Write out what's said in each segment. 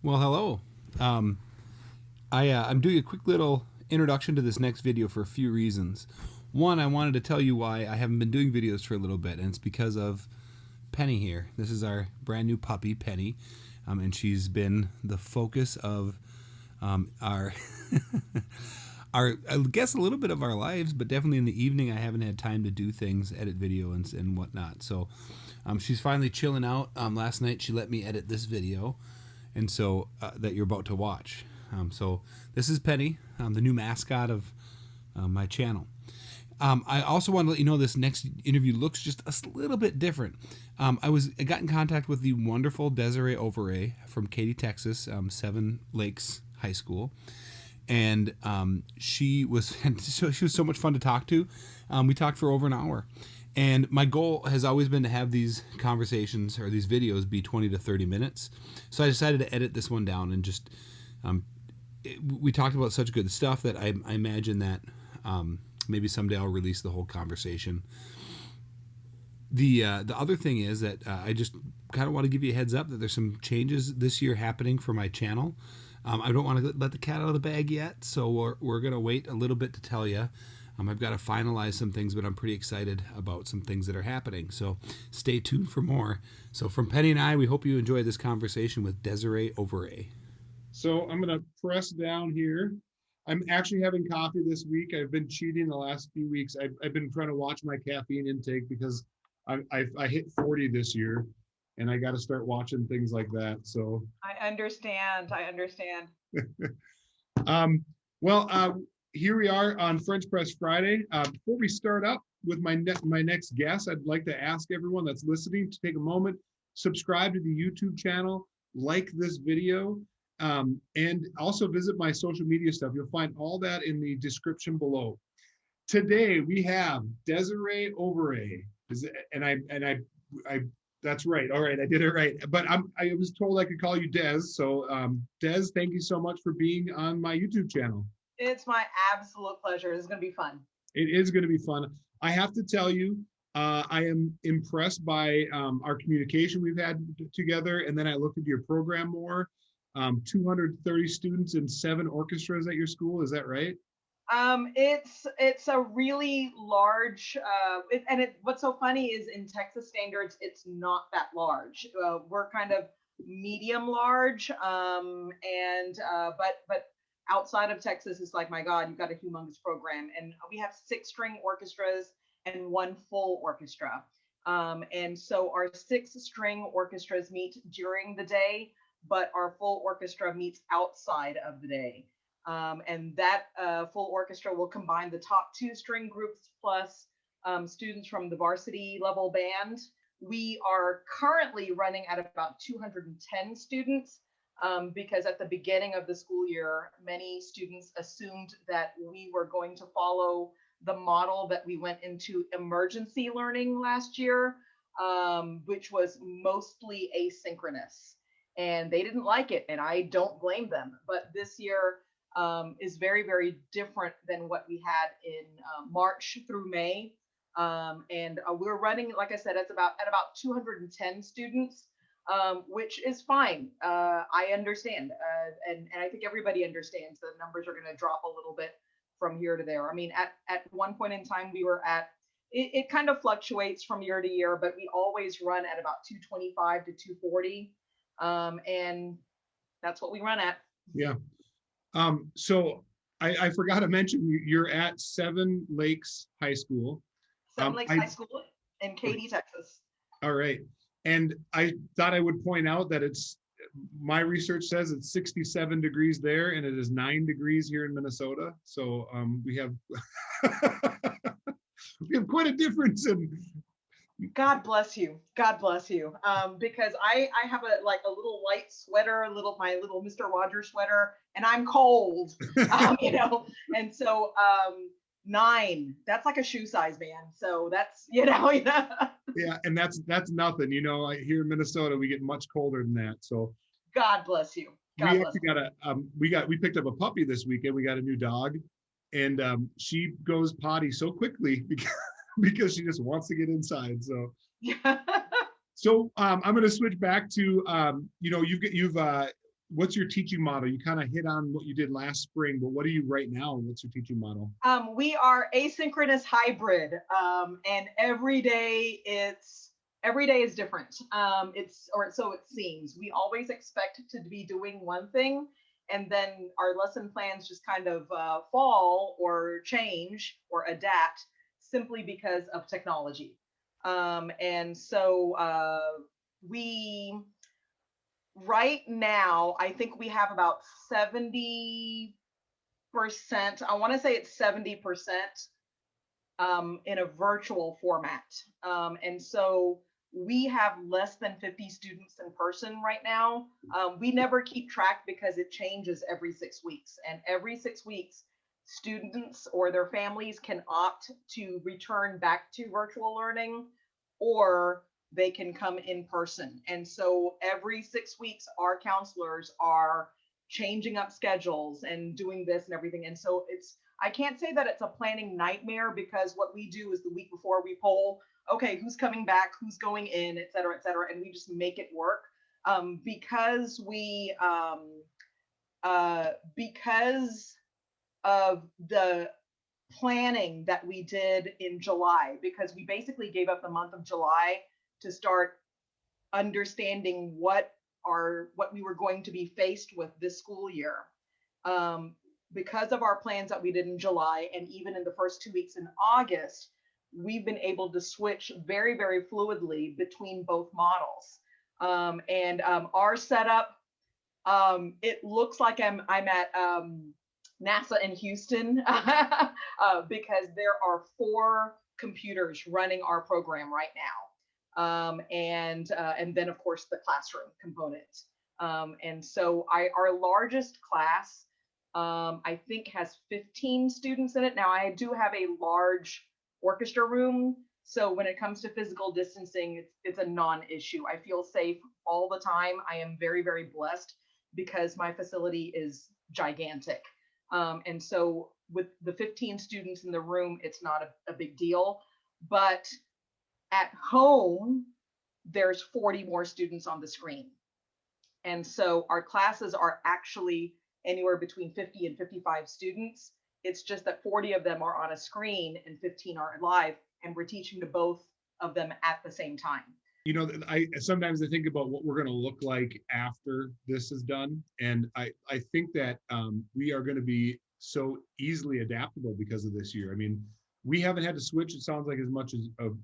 Well, hello. Um, I'm doing a quick little introduction to this next video for a few reasons. One, I wanted to tell you why I haven't been doing videos for a little bit, and it's because of Penny here. This is our brand new puppy, Penny, and she's been the focus of our, I guess, a little bit of our lives, but definitely in the evening I haven't had time to do things, edit video and whatnot. So she's finally chilling out. Last night she let me edit this video, and so that you're about to watch. So this is Penny, the new mascot of my channel. I also want to let you know this next interview looks just a little bit different. I got in contact with the wonderful Desiree Overree from Katy, Texas, Seven Lakes High School, and she was so much fun to talk to. We talked for over an hour. And my goal has always been to have these conversations or these videos be 20 to 30 minutes. So I decided to edit this one down and just, we talked about such good stuff that I imagine that maybe someday I'll release the whole conversation. The other thing is that I just kind of want to give you a heads up that there's some changes this year happening for my channel. I don't want to let the cat out of the bag yet, so we're going to wait a little bit to tell you. I've got to finalize some things, but I'm pretty excited about some things that are happening. So stay tuned for more. So from Penny and I, we hope you enjoy this conversation with Desiree Overree. So I'm going to press down here. I'm actually having coffee this week. I've been cheating the last few weeks. I've been trying to watch my caffeine intake because I hit 40 this year, and I got to start watching things like that. So I understand. Well, here we are on French Press Friday. Before we start up with my next guest, I'd like to ask everyone that's listening to take a moment, subscribe to the YouTube channel, like this video, and also visit my social media stuff. You'll find all that in the description below. Today we have Desiree Overree, and I that's right. All right, I did it right. But I was told I could call you Des. So Des, thank you so much for being on my YouTube channel. It's my absolute pleasure. It's going to be fun. It is going to be fun. I have to tell you, I am impressed by our communication we've had together. And then I looked at your program more. 230 students and 7 orchestras at your school. Is that right? It's a really large, what's so funny is in Texas standards, it's not that large. We're kind of medium large, but outside of Texas, it's like, my God, you've got a humongous program. And we have 6 string orchestras and 1 full orchestra. And so our 6 string orchestras meet during the day, but our full orchestra meets outside of the day. And that full orchestra will combine the top 2 string groups plus students from the varsity level band. We are currently running at about 210 students because at the beginning of the school year, many students assumed that we were going to follow the model that we went into emergency learning last year, which was mostly asynchronous. And they didn't like it, and I don't blame them. But this year is very, very different than what we had in March through May. And we're running, like I said, at about 210 students, which is fine. I understand. And I think everybody understands the numbers are going to drop a little bit from here to there. I mean, at one point in time, we were at, it kind of fluctuates from year to year, but we always run at about 225 to 240. And that's what we run at. Yeah. So I forgot to mention you're at Seven Lakes High School. Seven Lakes High School in Katy, Texas. All right. And I thought I would point out that my research says it's 67 degrees there and it is 9 degrees here in Minnesota. So we have we have quite a difference in. God bless you. God bless you. Because I have a little light sweater, my little Mr. Rogers sweater, and I'm cold, and so 9, that's like a shoe size, man. So that's, Yeah. And that's nothing, here in Minnesota, we get much colder than that. So God bless you. We picked up a puppy this weekend. We got a new dog, and she goes potty so quickly because she just wants to get inside. So So I'm going to switch back to, you've what's your teaching model? You kind of hit on what you did last spring, but what are you right now, and what's your teaching model? We are asynchronous hybrid, and every day is different. Or so it seems. We always expect to be doing one thing, and then our lesson plans just kind of fall or change or adapt simply because of technology. And so we right now, I think we have about 70%. I want to say it's 70% in a virtual format. And so we have less than 50 students in person right now. We never keep track because it changes every 6 weeks. And every 6 weeks, students or their families can opt to return back to virtual learning, or they can come in person. And so every 6 weeks, our counselors are changing up schedules and doing this and everything. And so I can't say that it's a planning nightmare, because what we do is the week before we poll, okay, who's coming back, who's going in, et cetera, and we just make it work. Because of the planning that we did in July, because we basically gave up the month of July to start understanding what we were going to be faced with this school year. Because of our plans that we did in July, and even in the first 2 weeks in August, we've been able to switch very, very fluidly between both models. And our setup, it looks like I'm at NASA in Houston, because there are 4 computers running our program right now. And then of course the classroom component. And so our largest class, I think, has 15 students in it. Now, I do have a large orchestra room, so when it comes to physical distancing, it's a non-issue. I feel safe all the time. I am very, very blessed because my facility is gigantic. And so with the 15 students in the room, it's not a big deal. But at home, there's 40 more students on the screen. And so our classes are actually anywhere between 50 and 55 students. It's just that 40 of them are on a screen and 15 are live, and we're teaching to both of them at the same time. You know, I sometimes I think about what we're going to look like after this is done, and I think that we are going to be so easily adaptable because of this year. I mean, we haven't had to switch, it sounds like, as much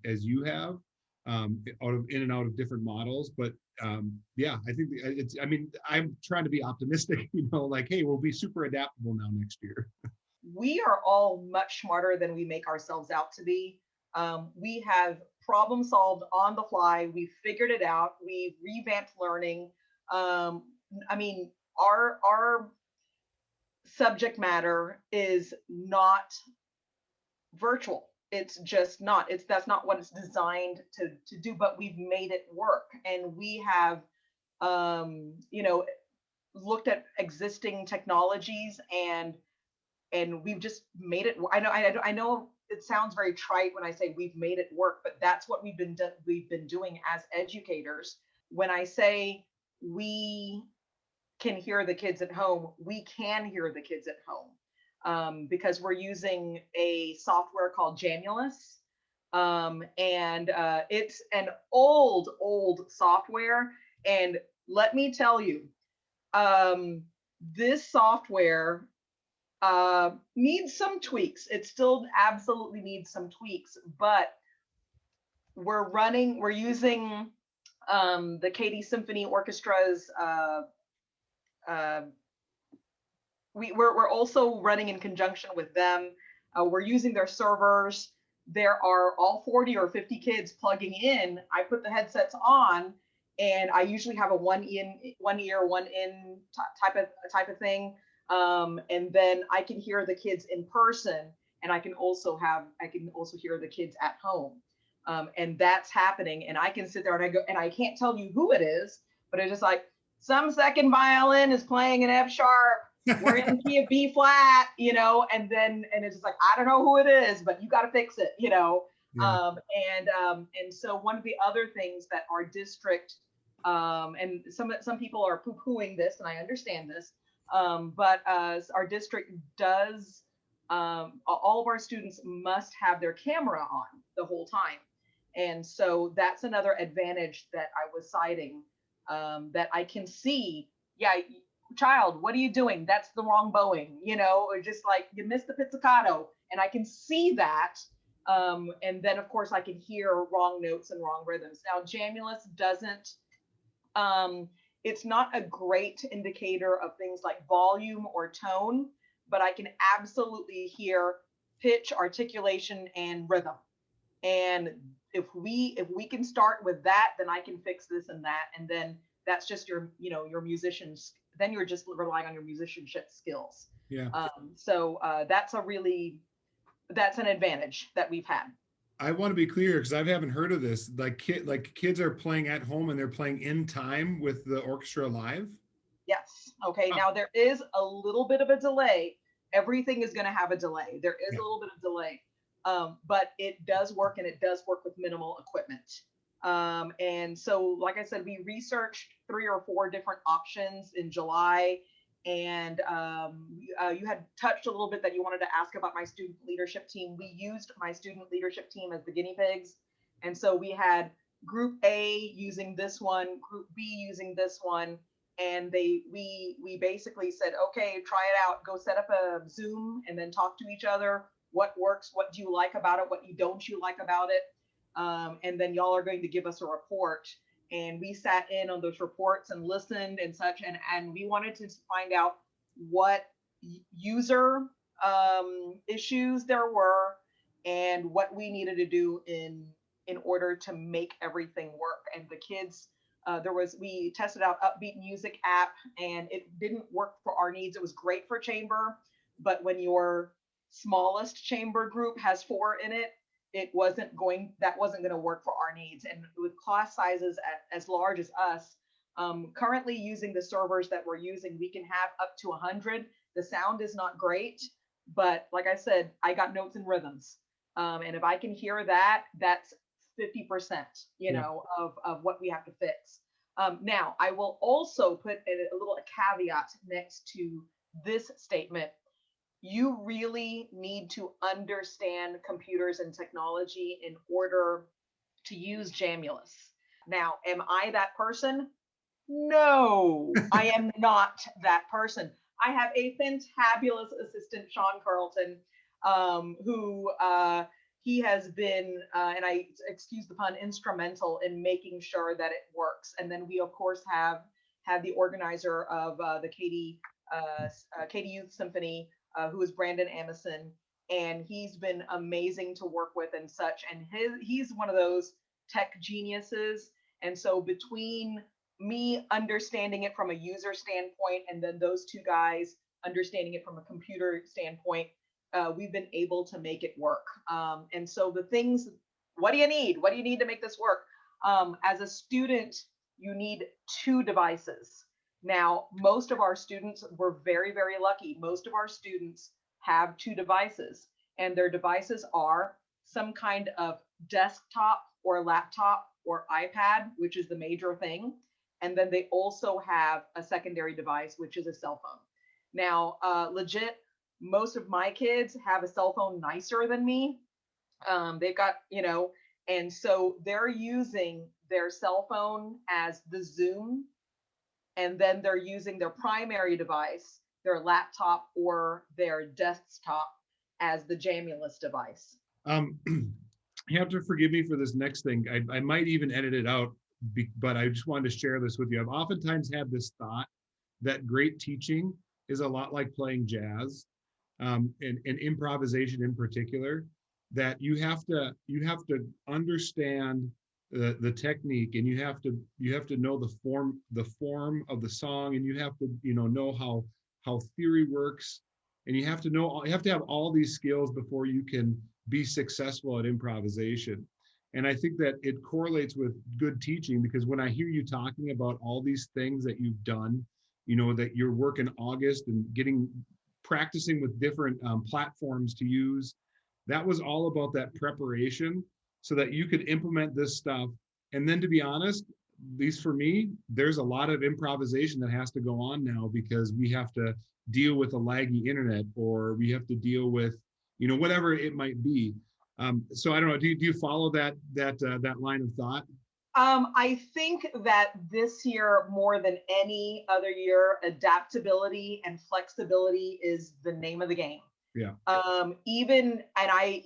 as you have, in and out of different models, but yeah, I think it's, I mean, I'm trying to be optimistic, you know, like, hey, we'll be super adaptable now next year. We are all much smarter than we make ourselves out to be. We have problem solved on the fly. We've figured it out. We've revamped learning. I mean, our subject matter is not virtual. It's just not. That's not what it's designed to do. But we've made it work, and we have, you know, looked at existing technologies and we've just made it. I know it sounds very trite when I say we've made it work, but that's what we've been doing as educators. When I say we can hear the kids at home, we can hear the kids at home, because we're using a software called Jamulus, and it's an old software. And let me tell you, this software needs some tweaks. It still absolutely needs some tweaks, but we're using the Katy Symphony Orchestra's, we're also running in conjunction with them. We're using their servers. There are all 40 or 50 kids plugging in. I put the headsets on, and I usually have a one ear, one in type of thing. And then I can hear the kids in person, and I can also hear the kids at home. And that's happening. And I can sit there and I go, and I can't tell you who it is, but it's just like, some second violin is playing an F sharp. We're in the key of B flat, you know, and it's just like, I don't know who it is, but you got to fix it, you know. Yeah. And so one of the other things that our district And some people are poo-pooing this, and I understand this. But our district does, all of our students must have their camera on the whole time. And so that's another advantage that I was citing, that I can see, yeah, child, what are you doing? That's the wrong bowing, or just like you missed the pizzicato, and I can see that. And then of course I can hear wrong notes and wrong rhythms. Now Jamulus doesn't, it's not a great indicator of things like volume or tone, but I can absolutely hear pitch, articulation, and rhythm. And if we can start with that, then I can fix this and that, and then that's just your musicians. Then you're just relying on your musicianship skills. Yeah. So that's an advantage that we've had. I want to be clear because I haven't heard of this. Like kids are playing at home and they're playing in time with the orchestra live. Yes. Okay. Now there is a little bit of a delay. Everything is going to have a delay. There is a little bit of delay, but it does work, and it does work with minimal equipment. And so, like I said, we researched 3 or 4 different options in July. And you had touched a little bit that you wanted to ask about my student leadership team. We used my student leadership team as the guinea pigs. And so we had group A using this one, group B using this one. And we basically said, okay, try it out, go set up a Zoom and then talk to each other. What works? What do you like about it? What don't you like about it? And then y'all are going to give us a report. And we sat in on those reports and listened and such, and we wanted to find out what user issues there were and what we needed to do in order to make everything work. And the kids, we tested out Upbeat Music app, and it didn't work for our needs. It was great for chamber, but when your smallest chamber group has 4 in it, that wasn't going to work for our needs. And with class sizes as large as us, currently using the servers that we're using, we can have up to 100. The sound is not great, but like I said, I got notes and rhythms. And if I can hear that, that's 50%, of what we have to fix. Now, I will also put a caveat next to this statement. You really need to understand computers and technology in order to use Jamulus. Now, am I that person? No, I am not that person. I have a fantabulous assistant, Sean Carlton, who he has been, and I excuse the pun, instrumental in making sure that it works. And then we, of course, have the organizer of the Katy Youth Symphony, who is Brandon Amison, and he's been amazing to work with and such. And he's one of those tech geniuses. And so between me understanding it from a user standpoint and then those 2 guys understanding it from a computer standpoint, we've been able to make it work. And so the things, what do you need? What do you need to make this work? As a student, you need 2 devices. Now, most of our students, we're very, very lucky. Most of our students have 2 devices, and their devices are some kind of desktop or laptop or iPad, which is the major thing. And then they also have a secondary device, which is a cell phone. Now, legit, most of my kids have a cell phone nicer than me. They've got, and so they're using their cell phone as the Zoom, and then they're using their primary device, their laptop or their desktop, as the Jamulus device. You have to forgive me for this next thing. I might even edit it out, but I just wanted to share this with you. I've oftentimes had this thought that great teaching is a lot like playing jazz, and improvisation in particular, that you have to understand the technique, and you have to know the form of the song, and you have to know how theory works, and you have to have all these skills before you can be successful at improvisation. And I think that it correlates with good teaching, because when I hear you talking about all these things that you've done, that your work in August and practicing with different platforms to use, that was all about that preparation so that you could implement this stuff. And then, to be honest, least for me, there's a lot of improvisation that has to go on now because we have to deal with a laggy internet, or we have to deal with, whatever it might be. So I don't know. Do you follow that line of thought? I think that this year, more than any other year, adaptability and flexibility is the name of the game. Yeah. I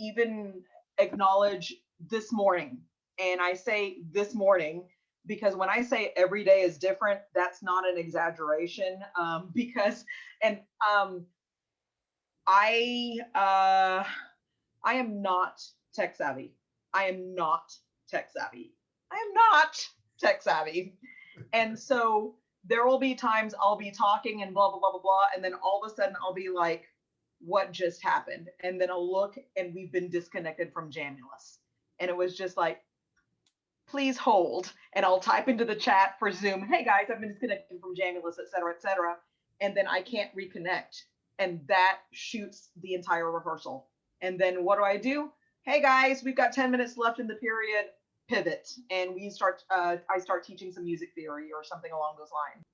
even acknowledge this morning, and I say this morning because when I say every day is different, that's not an exaggeration. Because and I am not tech savvy. I am not tech savvy. I am not tech savvy. And so there will be times I'll be talking and blah, blah, blah, blah, blah. And then all of a sudden I'll be like, what just happened? And then I'll look and we've been disconnected from Jamulus. And it was just like, please hold. And I'll type into the chat for Zoom, hey guys, I've been disconnected from Jamulus, et cetera, et cetera. And then I can't reconnect. And that shoots the entire rehearsal. And then what do? Hey guys, we've got 10 minutes left in the period, pivot. And I start teaching some music theory or something along those lines.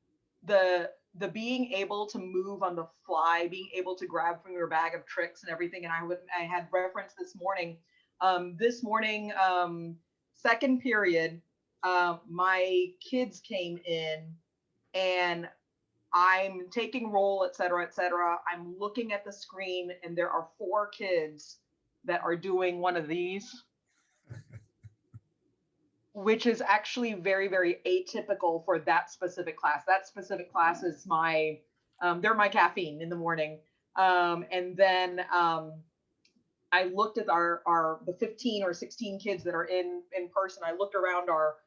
The being able to move on the fly, being able to grab from your bag of tricks and everything. And I had reference this morning, second period, my kids came in and I'm taking roll, et cetera, et cetera. I'm looking at the screen and there are 4 kids that are doing one of these, which is actually very, very atypical for that specific class. That specific class is they're my caffeine in the morning. And then I looked at the 15 or 16 kids that are in person. I looked around our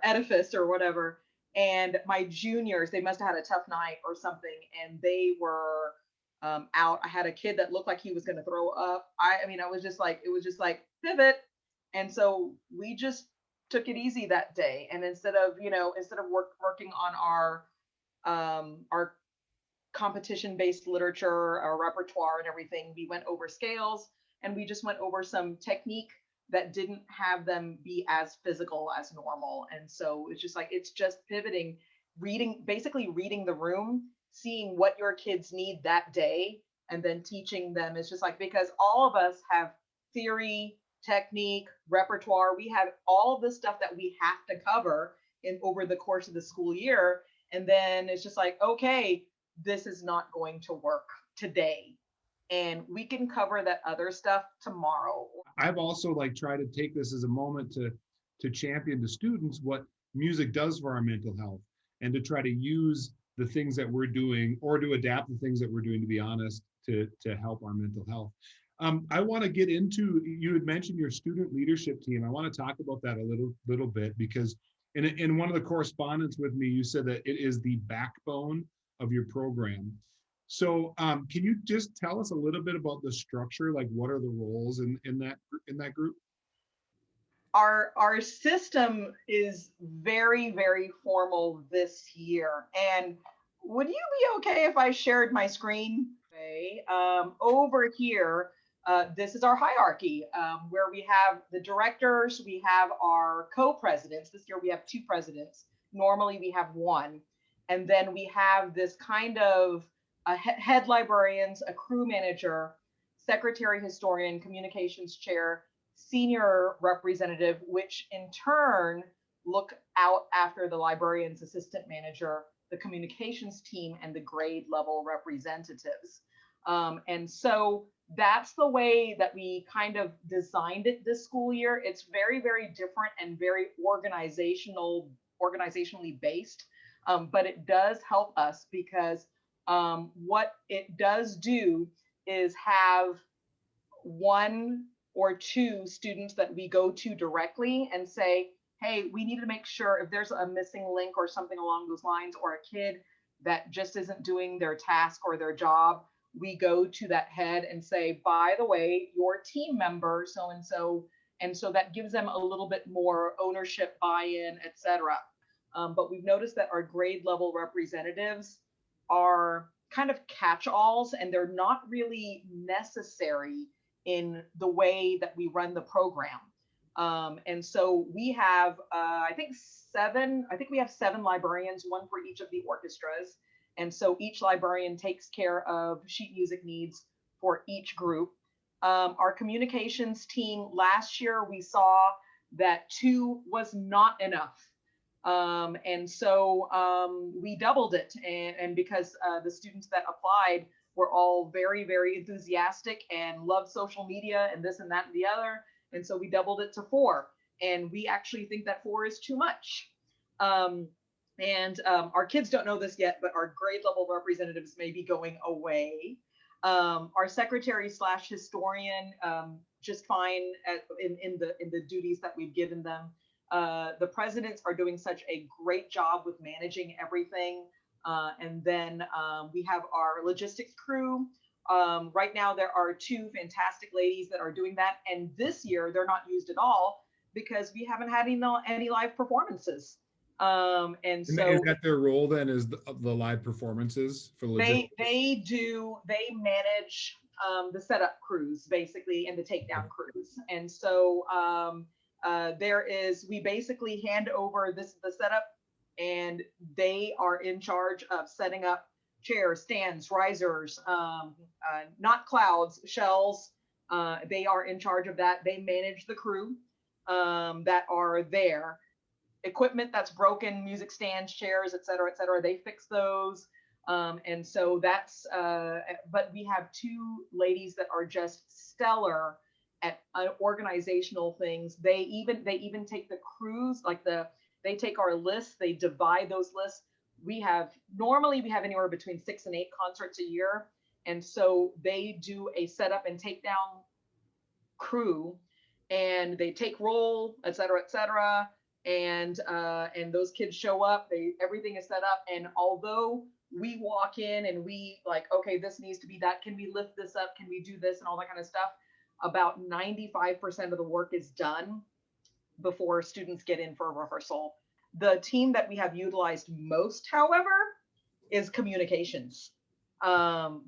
edifice or whatever, and my juniors, they must have had a tough night or something, and they were out. I had a kid that looked like he was going to throw up. It was just like pivot. And so we just took it easy that day. And instead of working on our competition-based literature, our repertoire and everything, we went over scales and we just went over some technique that didn't have them be as physical as normal. And so it's just pivoting, basically reading the room, seeing what your kids need that day, and then teaching them. It's just like, because all of us have theory, technique, repertoire, we have all this stuff that we have to cover over the course of the school year. And then it's just like, okay, this is not going to work today, and we can cover that other stuff tomorrow. I've also tried to take this as a moment to champion to students what music does for our mental health, and to try to use the things that we're doing, or to adapt the things that we're doing, to be honest, to help our mental health. I want to get into, you had mentioned your student leadership team. I want to talk about that a little bit, because in one of the correspondence with me, you said that it is the backbone of your program. So can you just tell us a little bit about the structure? Like, what are the roles in that group? Our system is very, very formal this year. And would you be okay if I shared my screen? Okay. Over here, this is our hierarchy, where we have the directors, we have our co-presidents. This year we have 2 presidents. Normally we have 1. And then we have this kind of head librarians, a crew manager, secretary historian, communications chair, senior representative, which in turn look out after the librarian's assistant manager, the communications team, and the grade level representatives. And so that's the way that we kind of designed it this school year. It's very, very different and very organizationally based. But it does help us because what it does do is have 1 or 2 students that we go to directly and say, hey, we need to make sure if there's a missing link or something along those lines, or a kid that just isn't doing their task or their job, we go to that head and say, by the way, your team member, so-and-so, and so that gives them a little bit more ownership, buy-in, etc. But we've noticed that our grade level representatives are kind of catch-alls, and they're not really necessary in the way that we run the program. And so we have, I think we have 7 librarians, one for each of the orchestras. And so each librarian takes care of sheet music needs for each group. Our communications team, last year we saw that 2 was not enough. And so we doubled it. And because the students that applied were all very, very enthusiastic and loved social media and this and that and the other. And so we doubled it to 4. And we actually think that 4 is too much. Our kids don't know this yet, but our grade level representatives may be going away. Our secretary / historian, just fine in the duties that we've given them. The presidents are doing such a great job with managing everything. And then we have our logistics crew. Right now, there are 2 fantastic ladies that are doing that. And this year, they're not used at all because we haven't had any live performances. And so is that their role then, is the live performances for logistics? They manage the setup crews basically and the takedown crews. And so we basically hand over the setup, and they are in charge of setting up chairs, stands, risers, not clouds, shells. They are in charge of that. They manage the crew that are there. Equipment that's broken, music stands, chairs, et cetera, they fix those. And so that's, but we have 2 ladies that are just stellar at organizational things. They even take the crews, they take our lists, they divide those lists. Normally we have anywhere between 6 and 8 concerts a year. And so they do a setup and takedown crew, and they take roll, et cetera. And those kids show up, everything is set up. And although we walk in and we okay, this needs to be that, can we lift this up, can we do this and all that kind of stuff, about 95% of the work is done before students get in for a rehearsal. The team that we have utilized most, however, is communications,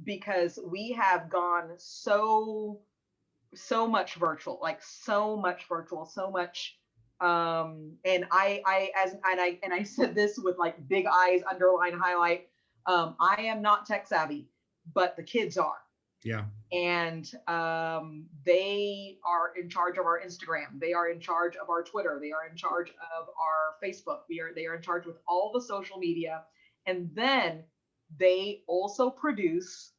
because we have gone so much virtual, so much. And I said this with big eyes, underline, highlight. I am not tech savvy, but the kids are. Yeah. And they are in charge of our Instagram. They are in charge of our Twitter. They are in charge of our Facebook. They are in charge with all the social media. And then they also produce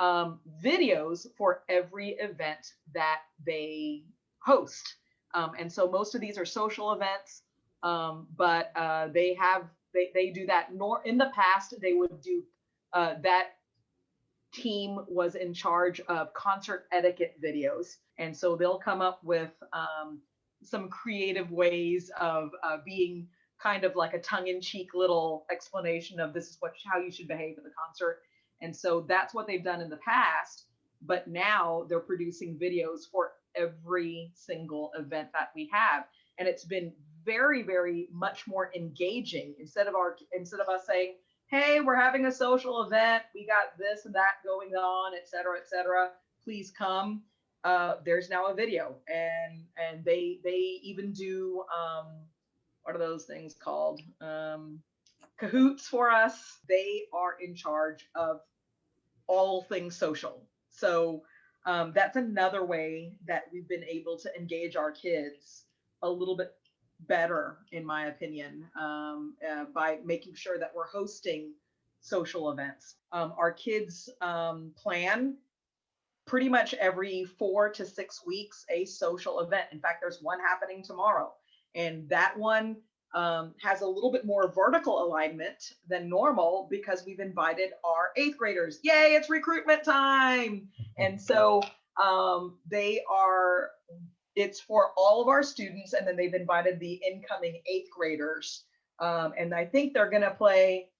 videos for every event that they host. And so most of these are social events, but they do that. In the past, they would do that. Team was in charge of concert etiquette videos, and so they'll come up with some creative ways of being kind of like a tongue-in-cheek little explanation of this is how you should behave at the concert. And so that's what they've done in the past, but now they're producing videos for every single event that we have, and it's been very, very much more engaging. Instead of us saying, hey, we're having a social event, we got this and that going on, et cetera, please come. There's now a video, and they even do what are those things called? Cahoots for us. They are in charge of all things social. So that's another way that we've been able to engage our kids a little bit better, in my opinion, by making sure that we're hosting social events. Our kids plan pretty much every 4 to 6 weeks a social event. In fact, there's one happening tomorrow, and that one has a little bit more vertical alignment than normal because we've invited our 8th graders. Yay, it's recruitment time. And so it's for all of our students, and then they've invited the incoming 8th graders. And I think they're gonna play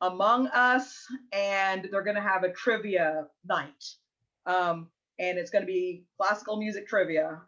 Among Us, and they're gonna have a trivia night. And it's gonna be classical music trivia.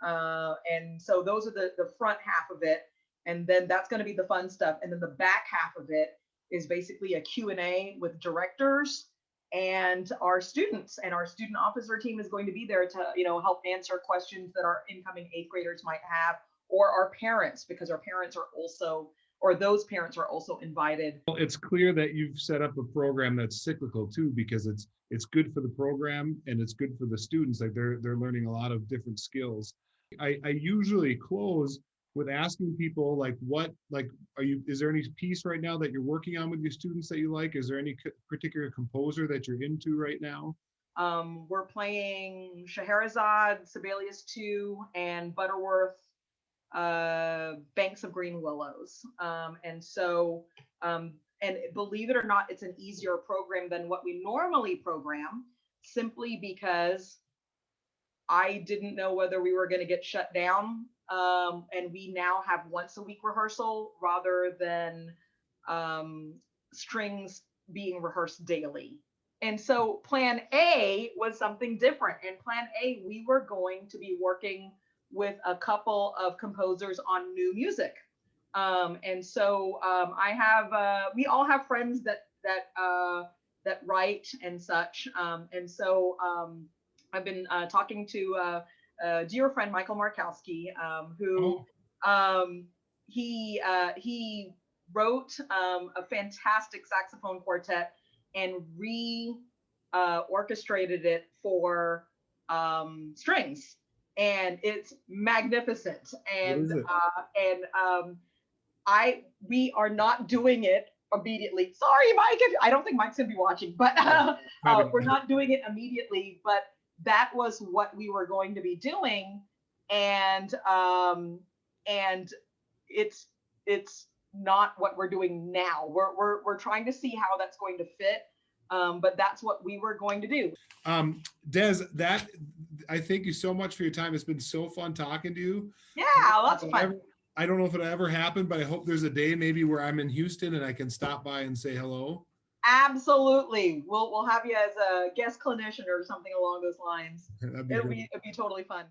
And so those are the front half of it. And then that's gonna be the fun stuff. And then the back half of it is basically a Q&A with directors and our students, and our student officer team is going to be there to help answer questions that our incoming 8th graders might have, or our parents, because our parents are also, or those parents are also invited. Well, it's clear that you've set up a program that's cyclical too, because it's good for the program and it's good for the students. Like they're learning a lot of different skills. I usually close with asking people like, is there any piece right now that you're working on with your students that you like? Is there any particular composer that you're into right now? We're playing Scheherazade, Sibelius 2, and Butterworth, Banks of Green Willows. And believe it or not, it's an easier program than what we normally program, simply because I didn't know whether we were going to get shut down. And we now have once a week rehearsal rather than strings being rehearsed daily. And so plan A was something different. In plan A, we were going to be working with a couple of composers on new music. We all have friends that write and such. I've been talking to a dear friend, Michael Markowski, who he wrote a fantastic saxophone quartet and orchestrated it for strings, and it's magnificent. And we are not doing it immediately. Sorry, Mike. I don't think Mike's gonna be watching, but we're not doing it immediately. But that was what we were going to be doing, and it's not what we're doing now. We're trying to see how that's going to fit, but that's what we were going to do. Des, I thank you so much for your time. It's been so fun talking to you. Yeah, that's fun. I don't know if it'll ever happen, but I hope there's a day maybe where I'm in Houston and I can stop by and say hello. Absolutely. We'll have you as a guest clinician or something along those lines. That'd be It'd be totally fun.